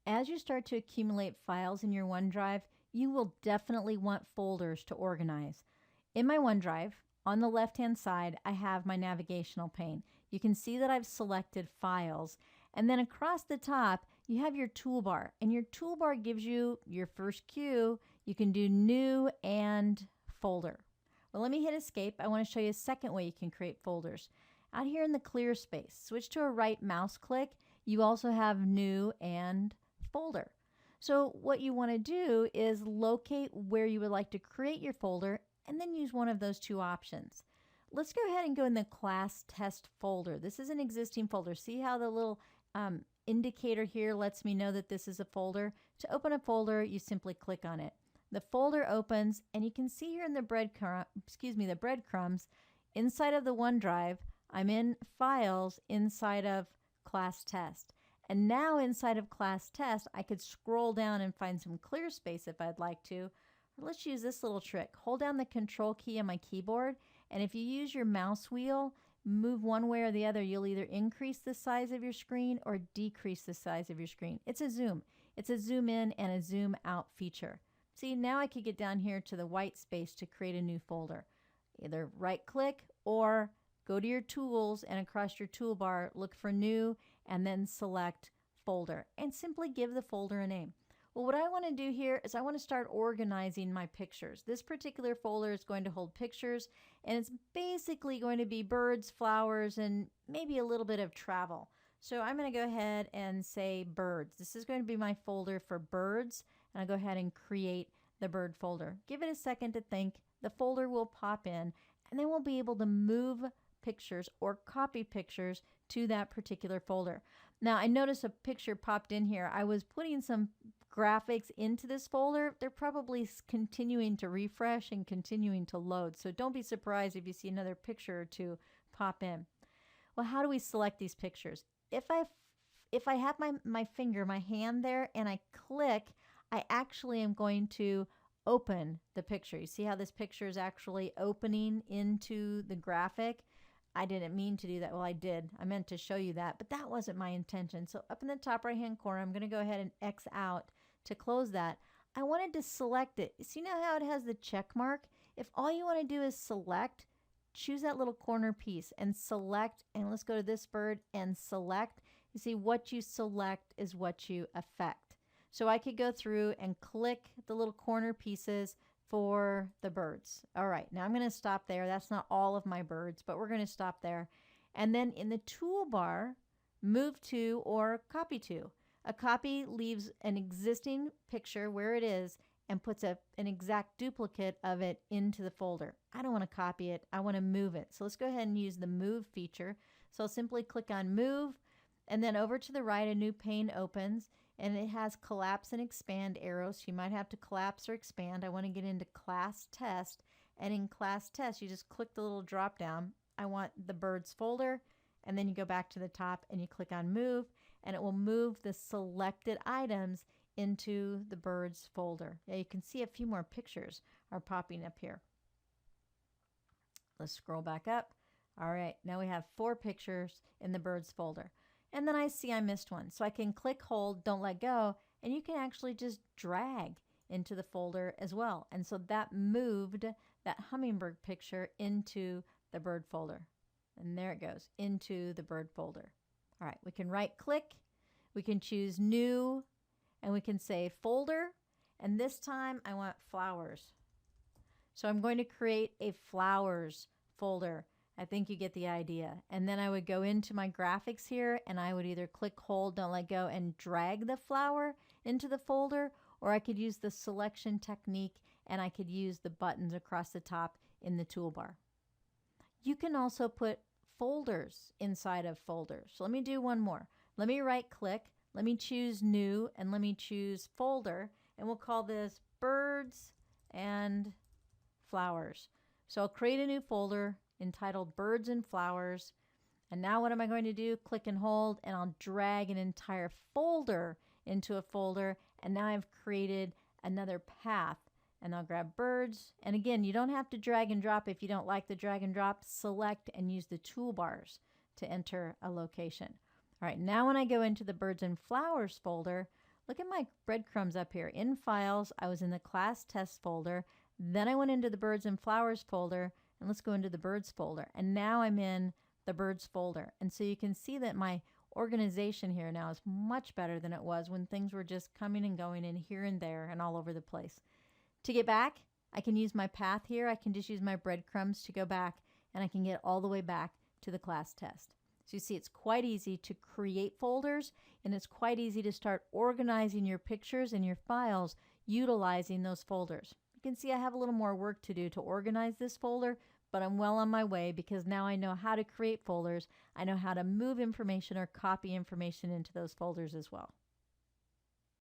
As you start to accumulate files in your OneDrive, you will definitely want folders to organize. In my OneDrive, on the left-hand side, I have my navigational pane. You can see that I've selected files, and then across the top, you have your toolbar, and your toolbar gives you your first cue. You can do new and folder. Well, let me hit escape. I want to show you a second way you can create folders. Out here in the clear space, switch to a right mouse click. You also have new and folder. So what you want to do is locate where you would like to create your folder and then use one of those two options. Let's go ahead and go in the class test folder. This is an existing folder. See how the little indicator here lets me know that this is a folder? To open a folder, you simply click on it. The folder opens, and you can see here in the breadcrumbs inside of the OneDrive, I'm in Files inside of Class Test. And now inside of Class Test, I could scroll down and find some clear space if I'd like to. Or let's use this little trick. Hold down the Control key on my keyboard, and if you use your mouse wheel, move one way or the other, you'll either increase the size of your screen or decrease the size of your screen. It's a zoom. It's a zoom in and a zoom out feature. See, now I could get down here to the white space to create a new folder. Either right click or go to your tools, and across your toolbar, look for new and then select folder and simply give the folder a name. Well, what I want to do here is I want to start organizing my pictures. This particular folder is going to hold pictures, and it's basically going to be birds, flowers, and maybe a little bit of travel. So I'm going to go ahead and say birds. This is going to be my folder for birds, and I'll go ahead and create the bird folder. Give it a second to think. The folder will pop in, and then we'll be able to move pictures or copy pictures to that particular folder. Now, I noticed a picture popped in here. I was putting some graphics into this folder. They're probably continuing to refresh and continuing to load, so don't be surprised if you see another picture or two pop in. Well, how do we select these pictures? If I have my finger, my hand there, and I click, I actually am going to open the picture. You see how this picture is actually opening into the graphic? I didn't mean to do that. Well, I did. I meant to show you that, but that wasn't my intention. So up in the top right-hand corner, I'm going to go ahead and X out to close that. I wanted to select it. See now how it has the check mark? If all you want to do is select, choose that little corner piece and select, and let's go to this bird and select. You see, what you select is what you affect. So I could go through and click the little corner pieces for the birds. All right, now I'm going to stop there. That's not all of my birds, but we're going to stop there. And then in the toolbar, move to or copy to. A copy leaves an existing picture where it is and puts an exact duplicate of it into the folder. I don't want to copy it. I want to move it. So let's go ahead and use the move feature. So I'll simply click on move, and then over to the right, a new pane opens, and it has collapse and expand arrows. So you might have to collapse or expand. I want to get into class test, and in class test, you just click the little drop down. I want the birds folder, and then you go back to the top and you click on move, and it will move the selected items into the birds folder. Yeah, you can see a few more pictures are popping up here. Let's scroll back up. All right, now we have 4 pictures in the birds folder. And then I see I missed one. So I can click, hold, don't let go, and you can actually just drag into the folder as well. And so that moved that hummingbird picture into the bird folder. And there it goes, into the bird folder. All right, we can right click, we can choose new, and we can say folder. And this time I want flowers. So I'm going to create a flowers folder. I think you get the idea. And then I would go into my graphics here, and I would either click, hold, don't let go, and drag the flower into the folder, or I could use the selection technique, and I could use the buttons across the top in the toolbar. You can also put folders inside of folders. So let me do one more. Let me right click, let me choose new, and let me choose folder, and we'll call this birds and flowers. So I'll create a new folder entitled birds and flowers. And now what am I going to do? Click and hold, and I'll drag an entire folder into a folder. And now I've created another path, and I'll grab birds. And again, you don't have to drag and drop. If you don't like the drag and drop, select and use the toolbars to enter a location. All right, now when I go into the birds and flowers folder, Look at my breadcrumbs up here. In Files, I was in the Class Test folder. Then I went into the Birds and Flowers folder, and let's go into the Birds folder. And now I'm in the Birds folder. And so you can see that my organization here now is much better than it was when things were just coming and going and here and there and all over the place. To get back, I can use my path here. I can just use my breadcrumbs to go back, and I can get all the way back to the class test. So you see, it's quite easy to create folders, and it's quite easy to start organizing your pictures and your files utilizing those folders. You can see I have a little more work to do to organize this folder, but I'm well on my way because now I know how to create folders. I know how to move information or copy information into those folders as well.